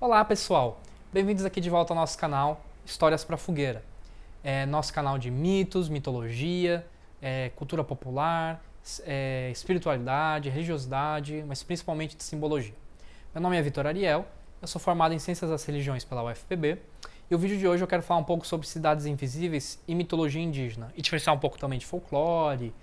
Olá pessoal, bem-vindos aqui de volta ao nosso canal Histórias para Fogueira. Nosso canal de mitos, mitologia, cultura popular, espiritualidade, religiosidade, mas principalmente de simbologia. Meu nome é Vitor Ariel, eu sou formado em Ciências das Religiões pela UFPB e o vídeo de hoje eu quero falar um pouco sobre cidades invisíveis e mitologia indígena e diferenciar um pouco também de folclore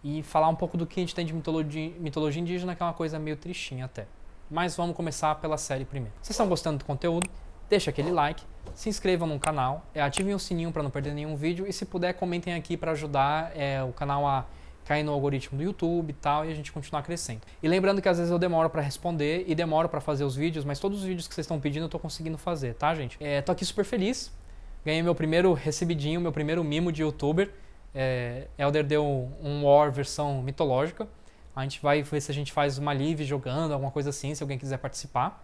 e falar um pouco do que a gente tem de mitologia indígena, que é uma coisa meio tristinha até. Mas vamos começar pela série primeiro. Vocês estão gostando do conteúdo? Deixa aquele like, se inscrevam no canal, ativem o sininho para não perder nenhum vídeo e se puder comentem aqui para ajudar o canal a cair no algoritmo do YouTube e tal e a gente continuar crescendo. E lembrando que às vezes eu demoro para responder e demoro para fazer os vídeos, mas todos os vídeos que vocês estão pedindo eu tô conseguindo fazer, tá gente? Tô aqui super feliz, ganhei meu primeiro recebidinho, meu primeiro mimo de YouTuber. Elder deu um War versão mitológica. A gente vai ver se a gente faz uma live jogando, alguma coisa assim, se alguém quiser participar.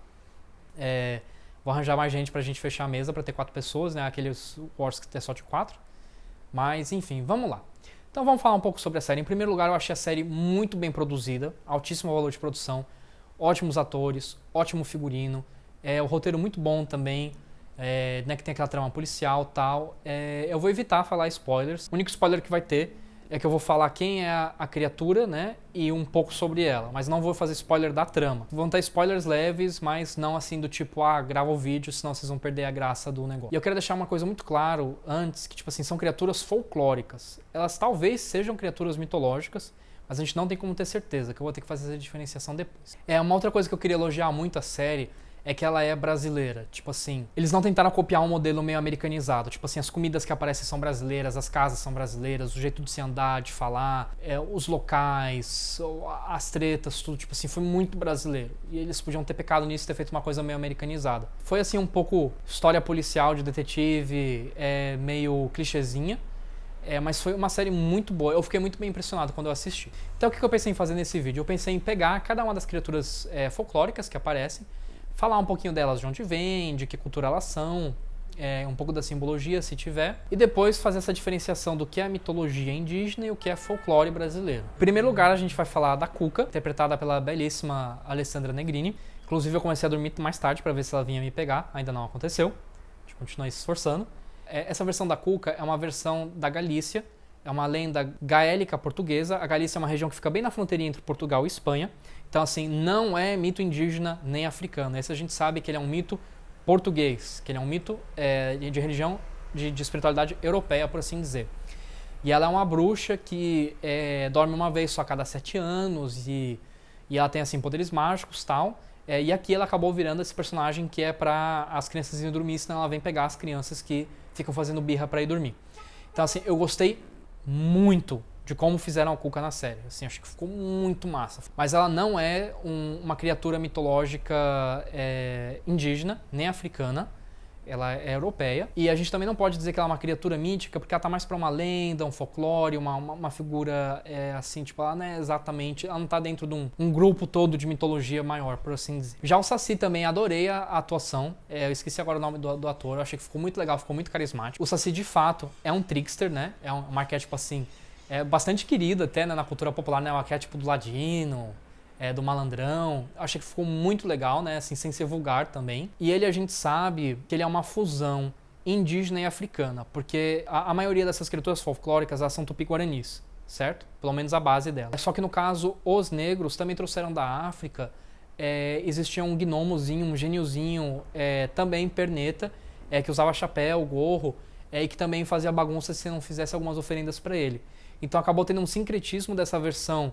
Vou arranjar mais gente pra gente fechar a mesa pra ter 4 pessoas, né? Aqueles Wars que tem só de 4. Mas, enfim, vamos lá. Então vamos falar um pouco sobre a série. Em primeiro lugar, eu achei a série muito bem produzida, altíssimo valor de produção, ótimos atores, ótimo figurino, o roteiro muito bom também, né, que tem aquela trama policial e tal. Eu vou evitar falar spoilers. O único spoiler que vai ter é que eu vou falar quem é a criatura, né, e um pouco sobre ela, mas não vou fazer spoiler da trama. Vão ter spoilers leves, mas não assim do tipo, grava o vídeo, senão vocês vão perder a graça do negócio. E eu quero deixar uma coisa muito claro antes, que tipo assim, são criaturas folclóricas. Elas talvez sejam criaturas mitológicas, mas a gente não tem como ter certeza, que eu vou ter que fazer essa diferenciação depois. Uma outra coisa que eu queria elogiar muito a série é que ela é brasileira, tipo assim, eles não tentaram copiar um modelo meio americanizado, tipo assim, as comidas que aparecem são brasileiras, as casas são brasileiras, o jeito de se andar, de falar, os locais, as tretas, tudo, tipo assim, foi muito brasileiro, e eles podiam ter pecado nisso e ter feito uma coisa meio americanizada. Foi assim um pouco história policial de detetive, meio clichêzinha, mas foi uma série muito boa, eu fiquei muito bem impressionado quando eu assisti. Então o que eu pensei em fazer nesse vídeo? Eu pensei em pegar cada uma das criaturas folclóricas que aparecem, falar um pouquinho delas, de onde vem, de que cultura elas são, um pouco da simbologia, se tiver, e depois fazer essa diferenciação do que é mitologia indígena e o que é folclore brasileiro. Em primeiro lugar, a gente vai falar da Cuca, interpretada pela belíssima Alessandra Negrini. Inclusive, eu comecei a dormir mais tarde para ver se ela vinha me pegar, ainda não aconteceu. A gente continua se esforçando. Essa versão da Cuca é uma versão da Galícia, é uma lenda gaélica portuguesa. A Galícia é uma região que fica bem na fronteirinha entre Portugal e Espanha. Então, assim, não é mito indígena nem africano. Esse a gente sabe que ele é um mito português, que ele é um mito de religião, de espiritualidade europeia, por assim dizer. E ela é uma bruxa que dorme uma vez só a cada 7 anos e ela tem, assim, poderes mágicos e tal. E aqui ela acabou virando esse personagem que é para as crianças irem dormir, senão ela vem pegar as crianças que ficam fazendo birra para ir dormir. Então, assim, eu gostei muito de como fizeram a Cuca na série, assim, acho que ficou muito massa. Mas ela não é uma criatura mitológica indígena, nem africana, ela é europeia. E a gente também não pode dizer que ela é uma criatura mítica, porque ela tá mais pra uma lenda, um folclore, uma figura assim, tipo, ela não é exatamente, ela não tá dentro de um grupo todo de mitologia maior, por assim dizer. Já o Saci também, adorei a atuação, eu esqueci agora o nome do ator, eu achei que ficou muito legal, ficou muito carismático. O Saci, de fato, é um trickster, né, é um arquétipo assim, bastante querido até, né, na cultura popular, né, o arquétipo do ladino, do malandrão. Eu achei que ficou muito legal, né, assim, sem ser vulgar também. E ele, a gente sabe que ele é uma fusão indígena e africana, porque a maioria dessas criaturas folclóricas, elas são tupi-guaranis, certo? Pelo menos a base dela. Só que no caso, os negros também trouxeram da África, existia um gnomozinho, um geniozinho, também perneta, que usava chapéu, gorro, e que também fazia bagunça se não fizesse algumas oferendas para ele. Então acabou tendo um sincretismo dessa versão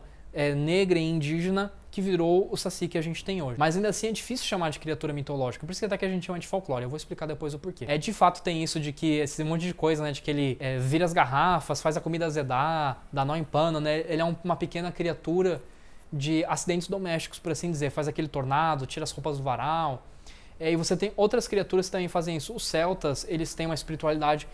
negra e indígena que virou o Saci que a gente tem hoje. Mas ainda assim é difícil chamar de criatura mitológica, por isso que até que a gente chama de folclore. Eu vou explicar depois o porquê. De fato tem isso de que esse monte de coisa, né, de que ele vira as garrafas, faz a comida azedar, dá nó em pano, né? Ele é uma pequena criatura de acidentes domésticos, por assim dizer. Faz aquele tornado, tira as roupas do varal. E você tem outras criaturas que também fazem isso. Os celtas, eles têm uma espiritualidade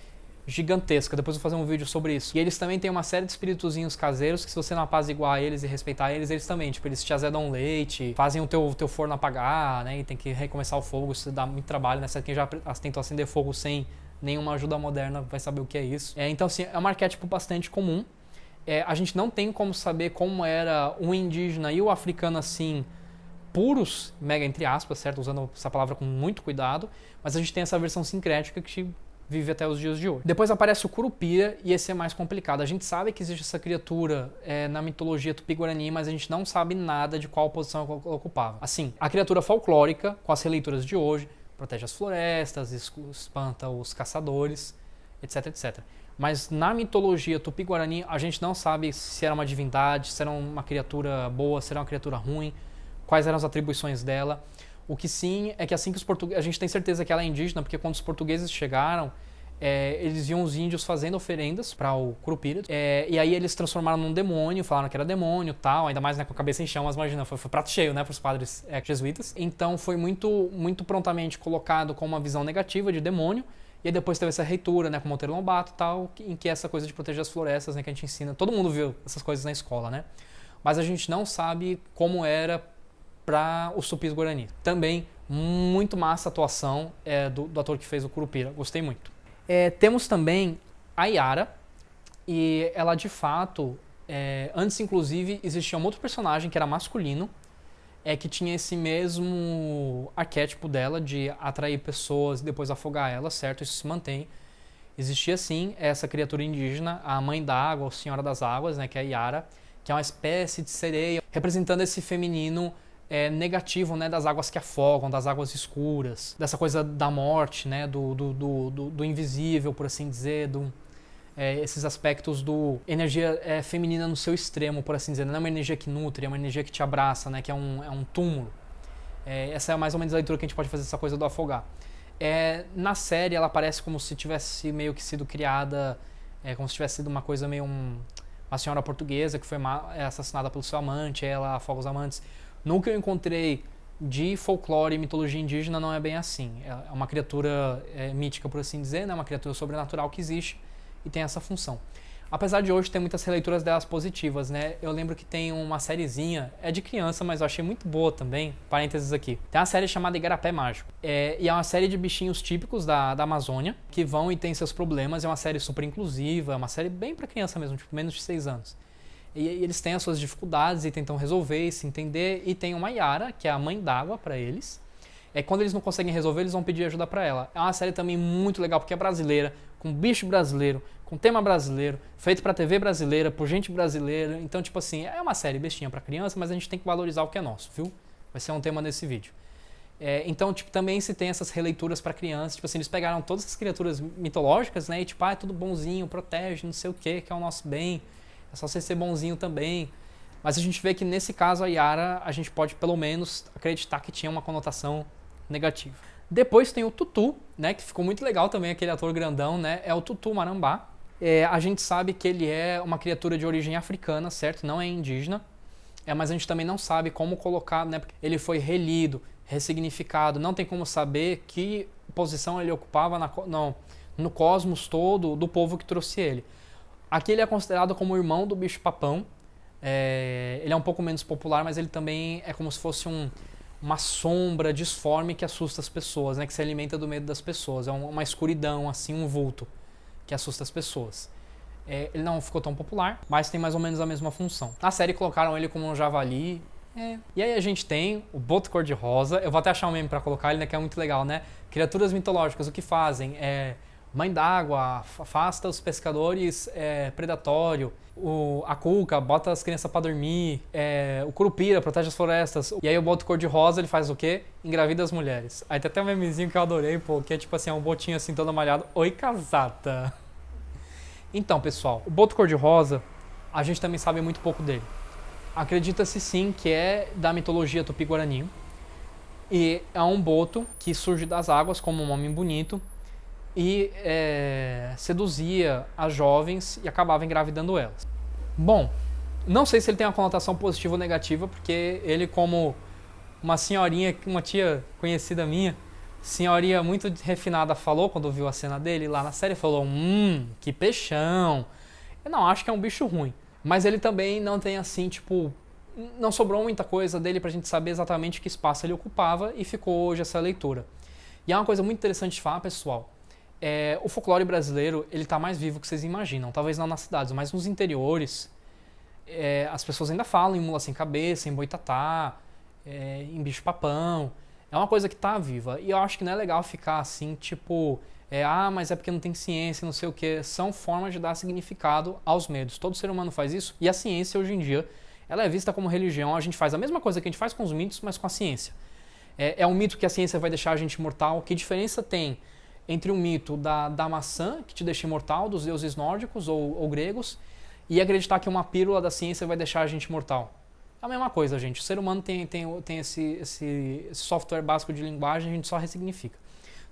gigantesca, depois eu vou fazer um vídeo sobre isso. E eles também têm uma série de espíritozinhos caseiros que, se você não apaziguar eles e respeitar eles, eles também, tipo, eles te azedam leite, fazem o teu forno apagar, né, e tem que recomeçar o fogo, isso dá muito trabalho, né, quem já tentou acender fogo sem nenhuma ajuda moderna vai saber o que é isso. Então, assim, é um arquétipo bastante comum. A gente não tem como saber como era o indígena e o africano, assim, puros, mega entre aspas, certo? Usando essa palavra com muito cuidado, mas a gente tem essa versão sincrética que vive até os dias de hoje. Depois aparece o Curupira, e esse é mais complicado. A gente sabe que existe essa criatura na mitologia tupi-guarani, mas a gente não sabe nada de qual posição ela ocupava. Assim, a criatura folclórica, com as releituras de hoje, protege as florestas, espanta os caçadores, etc, etc. Mas na mitologia tupi-guarani, a gente não sabe se era uma divindade, se era uma criatura boa, se era uma criatura ruim, quais eram as atribuições dela. O que sim é que assim que os portugueses... A gente tem certeza que ela é indígena, porque quando os portugueses chegaram, eles viam os índios fazendo oferendas para o Curupira, e aí eles transformaram num demônio, falaram que era demônio e tal, ainda mais, né, com a cabeça em chamas, imagina, foi prato cheio, né, para os padres jesuítas. Então foi muito, muito prontamente colocado com uma visão negativa de demônio, e aí depois teve essa reitura, né, com Monteiro Lobato e tal, em que essa coisa de proteger as florestas, né, que a gente ensina, todo mundo viu essas coisas na escola, né, mas a gente não sabe como era para os tupis guarani. Também muito massa a atuação do ator que fez o Curupira, gostei muito. Temos também a Yara, e ela de fato, antes inclusive existia um outro personagem que era masculino, que tinha esse mesmo arquétipo dela de atrair pessoas e depois afogar elas, certo? Isso se mantém. Existia sim essa criatura indígena, a Mãe d'Água, ou Senhora das Águas, né, que é a Yara, que é uma espécie de sereia, representando esse feminino negativo, né, das águas que afogam, das águas escuras, dessa coisa da morte, né, do invisível, por assim dizer, esses aspectos do energia feminina no seu extremo, por assim dizer. Não é uma energia que nutre, é uma energia que te abraça, né, que é um túmulo. Essa é mais ou menos a leitura que a gente pode fazer dessa coisa do afogar. Na série ela parece como se tivesse meio que sido criada, como se tivesse sido uma coisa meio uma senhora portuguesa que foi assassinada pelo seu amante, ela afoga os amantes. No que eu encontrei de folclore e mitologia indígena não é bem assim. É uma criatura mítica, por assim dizer, né? Uma criatura sobrenatural que existe e tem essa função. Apesar de hoje ter muitas releituras delas positivas, né? Eu lembro que tem uma sériezinha, é de criança, mas eu achei muito boa também, parênteses aqui. Tem uma série chamada Igarapé Mágico. E é uma série de bichinhos típicos da Amazônia, que vão e têm seus problemas. É uma série super inclusiva, é uma série bem pra criança mesmo, tipo menos de 6 anos. E eles têm as suas dificuldades e tentam resolver e se entender. E tem uma Yara, que é a mãe d'água para eles. Quando eles não conseguem resolver, eles vão pedir ajuda para ela. É uma série também muito legal, porque é brasileira, com bicho brasileiro, com tema brasileiro, feito para TV brasileira, por gente brasileira. Então, tipo assim, é uma série bestinha para criança, mas a gente tem que valorizar o que é nosso, viu? Vai ser um tema nesse vídeo. Então, tipo, também se tem essas releituras para crianças. Tipo assim, eles pegaram todas as criaturas mitológicas, né? E tipo, é tudo bonzinho, protege, não sei o que é o nosso bem. É só você ser bonzinho também. Mas a gente vê que nesse caso a Yara, a gente pode pelo menos acreditar que tinha uma conotação negativa. Depois tem o Tutu, né, que ficou muito legal também, aquele ator grandão, né, é o Tutu Marambá. A gente sabe que ele é uma criatura de origem africana, certo? Não é indígena. Mas a gente também não sabe como colocar, né, porque ele foi relido, ressignificado, não tem como saber que posição ele ocupava no cosmos todo do povo que trouxe ele. Aqui ele é considerado como o irmão do bicho-papão. Ele é um pouco menos popular, mas ele também é como se fosse uma sombra disforme que assusta as pessoas, né? Que se alimenta do medo das pessoas. É uma escuridão, assim, um vulto que assusta as pessoas. Ele não ficou tão popular, mas tem mais ou menos a mesma função. Na série colocaram ele como um javali. E aí a gente tem o Boto Cor-de-Rosa. Eu vou até achar um meme pra colocar ele, né? Que é muito legal, né? Criaturas mitológicas, o que fazem? Mãe d'água, afasta os pescadores predatório. A Cuca bota as crianças pra dormir. O Curupira protege as florestas. E aí o Boto Cor-de-Rosa, ele faz o quê? Engravida as mulheres. Aí tem até um memezinho que eu adorei, pô, que é tipo assim, um botinho assim todo malhado. Oi, casada. Então, pessoal, o Boto Cor-de-Rosa, a gente também sabe muito pouco dele. Acredita-se sim que é da mitologia tupi-guarani. E é um boto que surge das águas como um homem bonito. E seduzia as jovens e acabava engravidando elas. Bom, não sei se ele tem uma conotação positiva ou negativa, porque ele, como uma senhorinha, uma tia conhecida minha, senhorinha muito refinada, falou quando viu a cena dele lá na série, falou, que peixão. Eu não acho que é um bicho ruim, mas ele também não tem assim, tipo, não sobrou muita coisa dele pra gente saber exatamente que espaço ele ocupava e ficou hoje essa leitura. E é uma coisa muito interessante de falar, pessoal. O folclore brasileiro, ele tá mais vivo que vocês imaginam. Talvez não nas cidades, mas nos interiores, as pessoas ainda falam em mula sem cabeça, em boitatá, em bicho-papão. É uma coisa que tá viva. E eu acho que não é legal ficar assim, tipo, mas é porque não tem ciência, não sei o quê. São formas de dar significado aos medos. Todo ser humano faz isso. E a ciência, hoje em dia, ela é vista como religião. A gente faz a mesma coisa que a gente faz com os mitos, mas com a ciência. É um mito que a ciência vai deixar a gente imortal. Que diferença tem entre um mito da maçã, que te deixa imortal, dos deuses nórdicos ou gregos, e acreditar que uma pílula da ciência vai deixar a gente imortal? É a mesma coisa, gente. O ser humano tem esse software básico de linguagem, a gente só ressignifica.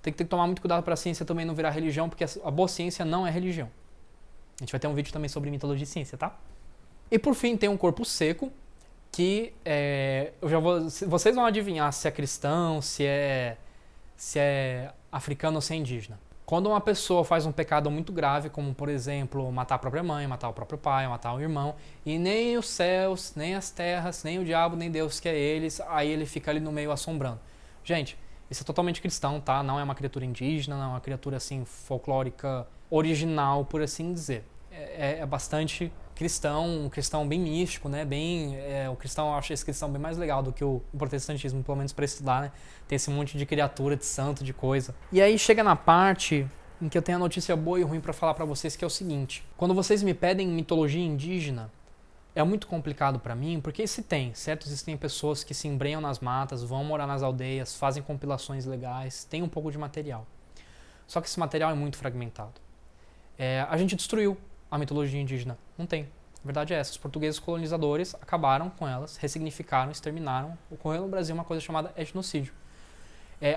Tem que tomar muito cuidado para a ciência também não virar religião, porque a boa ciência não é religião. A gente vai ter um vídeo também sobre mitologia e ciência, tá? E por fim, tem um corpo seco, que vocês vão adivinhar se é cristão, se é africano ou se é indígena. Quando uma pessoa faz um pecado muito grave, como por exemplo matar a própria mãe, matar o próprio pai, matar o irmão, e nem os céus, nem as terras, nem o diabo, nem Deus que é eles, aí ele fica ali no meio assombrando. Gente, isso é totalmente cristão, tá? Não é uma criatura indígena, não é uma criatura assim folclórica original, por assim dizer. É bastante cristão, um cristão bem místico, né? O cristão, eu acho esse cristão bem mais legal do que o protestantismo, pelo menos para estudar, né? Tem esse monte de criatura, de santo, de coisa. E aí chega na parte em que eu tenho a notícia boa e ruim para falar para vocês, que é o seguinte: quando vocês me pedem mitologia indígena, é muito complicado para mim, porque se tem, certo? Existem pessoas que se embrenham nas matas, vão morar nas aldeias, fazem compilações legais, tem um pouco de material. Só que esse material é muito fragmentado. A gente destruiu a mitologia indígena. Não tem. A verdade é essa. Os portugueses colonizadores acabaram com elas, ressignificaram, exterminaram. Ocorreu no Brasil uma coisa chamada etnocídio.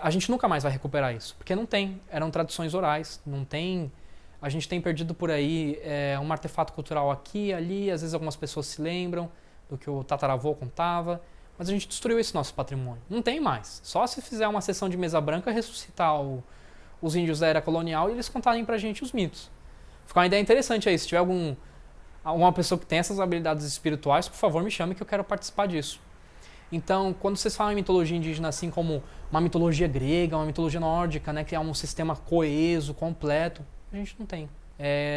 A gente nunca mais vai recuperar isso, porque não tem. Eram tradições orais, não tem. A gente tem perdido por aí um artefato cultural aqui, ali, às vezes algumas pessoas se lembram do que o tataravô contava, mas a gente destruiu esse nosso patrimônio. Não tem mais. Só se fizer uma sessão de mesa branca, ressuscitar os índios da era colonial e eles contarem pra gente os mitos. Fica uma ideia interessante aí. Se tiver alguma pessoa que tem essas habilidades espirituais, por favor me chame que eu quero participar disso. Então, quando vocês falam em mitologia indígena assim como uma mitologia grega, uma mitologia nórdica, né, que é um sistema coeso, completo, a gente não tem.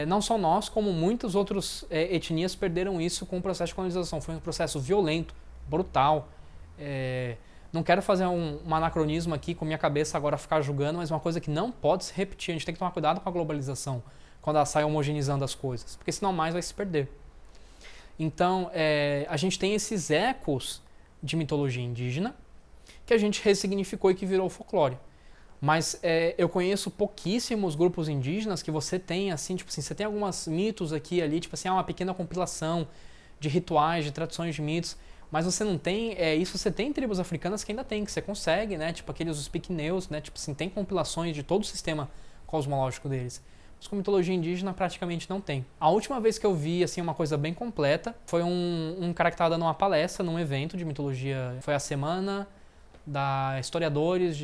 Não só nós, como muitas outras etnias perderam isso com o processo de colonização. Foi um processo violento, brutal. Não quero fazer um anacronismo aqui com minha cabeça agora ficar julgando, mas uma coisa que não pode se repetir. A gente tem que tomar cuidado com a globalização quando ela sai homogeneizando as coisas, porque senão mais vai se perder. Então, a gente tem esses ecos de mitologia indígena que a gente ressignificou e que virou folclore. Mas eu conheço pouquíssimos grupos indígenas que você tem, assim, tipo assim, você tem alguns mitos aqui e ali, tipo assim, uma pequena compilação de rituais, de tradições de mitos, mas você não tem, isso você tem em tribos africanas que ainda tem, que você consegue, né, tipo aqueles os piquineus, né, tipo assim, tem compilações de todo o sistema cosmológico deles. Mas com mitologia indígena praticamente não tem. A última vez que eu vi, assim, uma coisa bem completa, foi um cara que estava dando uma palestra num evento de mitologia, foi a semana da historiadores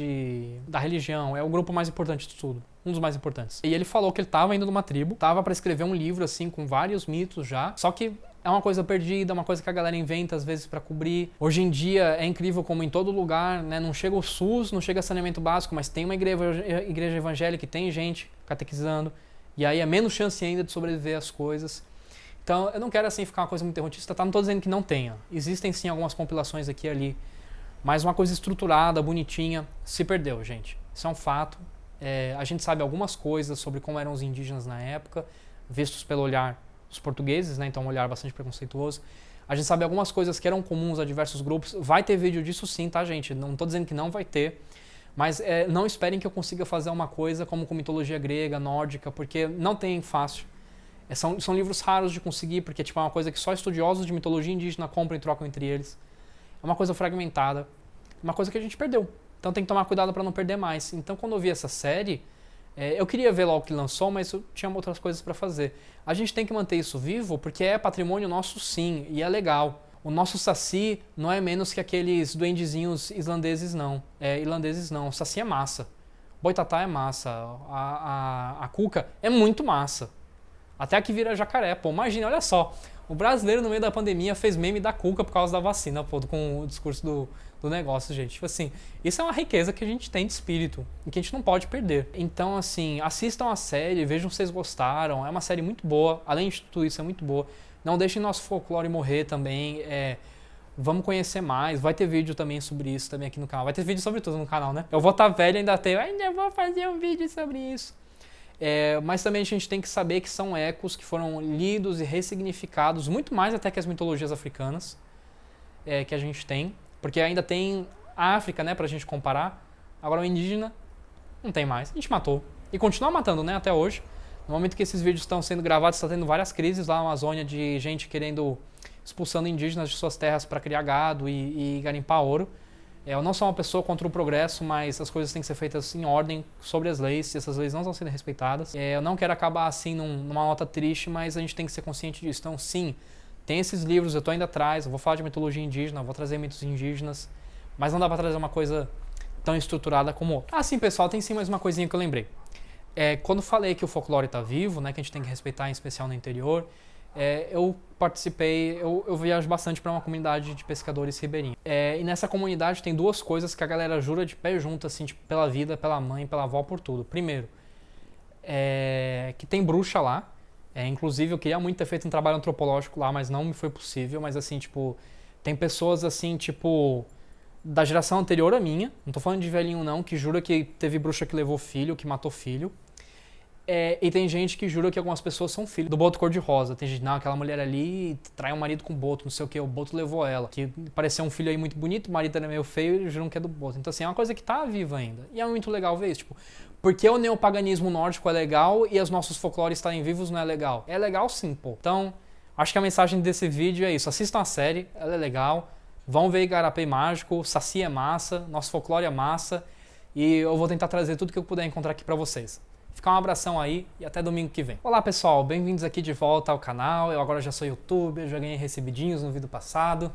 da religião, é o grupo mais importante de tudo, um dos mais importantes. E ele falou que ele estava indo numa tribo, estava para escrever um livro assim com vários mitos já, só que é uma coisa perdida, uma coisa que a galera inventa às vezes para cobrir. Hoje em dia é incrível como em todo lugar, né, não chega o SUS, não chega saneamento básico, mas tem uma igreja evangélica e tem gente catequizando, e aí é menos chance ainda de sobreviver às coisas. Então eu não quero assim ficar uma coisa muito derrotista, tá? Não estou dizendo que não tenha, existem sim algumas compilações aqui e ali, mas uma coisa estruturada, bonitinha, se perdeu, gente. Isso é um fato. A gente sabe algumas coisas sobre como eram os indígenas na época, vistos pelo olhar dos portugueses, né? Então um olhar bastante preconceituoso. A gente sabe algumas coisas que eram comuns a diversos grupos. Vai ter vídeo disso sim, tá, gente? Não estou dizendo que não vai ter. Mas não esperem que eu consiga fazer uma coisa como com mitologia grega, nórdica, porque não tem fácil. São livros raros de conseguir, porque tipo, é uma coisa que só estudiosos de mitologia indígena compram e trocam entre eles. É uma coisa fragmentada, uma coisa que a gente perdeu. Então tem que tomar cuidado para não perder mais. Então quando eu vi essa série, eu queria ver logo que lançou, mas eu tinha outras coisas para fazer. A gente tem que manter isso vivo porque é patrimônio nosso sim, e é legal. O nosso saci não é menos que aqueles duendezinhos islandeses não. Irlandeses não, o saci é massa. Boitatá é massa, a cuca é muito massa. Até a que vira jacaré, pô. Imagina, olha só. O brasileiro, no meio da pandemia, fez meme da cuca por causa da vacina, pô, com o discurso do negócio, gente. Tipo assim, isso é uma riqueza que a gente tem de espírito e que a gente não pode perder. Então, assim, assistam a série, vejam se vocês gostaram. É uma série muito boa, além de tudo isso, é muito boa. Não deixem nosso folclore morrer também. Vamos conhecer mais, vai ter vídeo também sobre isso também aqui no canal. Vai ter vídeo sobre tudo no canal, né? Eu vou estar velho e ainda vou fazer um vídeo sobre isso. Mas também a gente tem que saber que são ecos que foram lidos e ressignificados, muito mais até que as mitologias africanas que a gente tem. Porque ainda tem a África, né, pra gente comparar. Agora o indígena não tem mais. A gente matou. E continua matando, né, até hoje. No momento que esses vídeos estão sendo gravados, está tendo várias crises lá na Amazônia de gente expulsando indígenas de suas terras para criar gado e garimpar ouro. Eu não sou uma pessoa contra o progresso, mas as coisas têm que ser feitas em ordem sobre as leis, e essas leis não estão sendo respeitadas. Eu não quero acabar assim numa nota triste, mas a gente tem que ser consciente disso. Então, sim, tem esses livros, eu estou indo atrás, eu vou falar de mitologia indígena, vou trazer mitos indígenas, mas não dá para trazer uma coisa tão estruturada como outra. Ah, sim, pessoal, tem sim mais uma coisinha que eu lembrei. Quando falei que o folclore está vivo, né, que a gente tem que respeitar, em especial no interior, eu participei, eu viajo bastante para uma comunidade de pescadores ribeirinhos. E nessa comunidade tem duas coisas que a galera jura de pé junto, assim, tipo, pela vida, pela mãe, pela avó, por tudo. Primeiro, que tem bruxa lá. Inclusive, eu queria muito ter feito um trabalho antropológico lá, mas não me foi possível. Mas, assim, tipo, tem pessoas, assim, tipo, da geração anterior à minha, não tô falando de velhinho não, que jura que teve bruxa que levou filho, que matou filho. E tem gente que jura que algumas pessoas são filhos do Boto Cor-de-Rosa. Tem gente, não, aquela mulher ali trai o marido com o Boto, não sei o que, o Boto levou ela. Que parecia um filho aí muito bonito, o marido era meio feio e juram que é do Boto. Então, assim, é uma coisa que tá viva ainda. E é muito legal ver isso, tipo, por que o neopaganismo nórdico é legal e os nossos folclores estarem vivos não é legal? É legal sim, pô. Então, acho que a mensagem desse vídeo é isso. Assistam a série, ela é legal. Vão ver Igarapé Mágico, Saci é massa, nosso folclore é massa. E eu vou tentar trazer tudo que eu puder encontrar aqui pra vocês. Fica um abração aí e até domingo que vem. Olá pessoal, bem-vindos aqui de volta ao canal. Eu agora já sou youtuber, já ganhei recebidinhos no vídeo passado.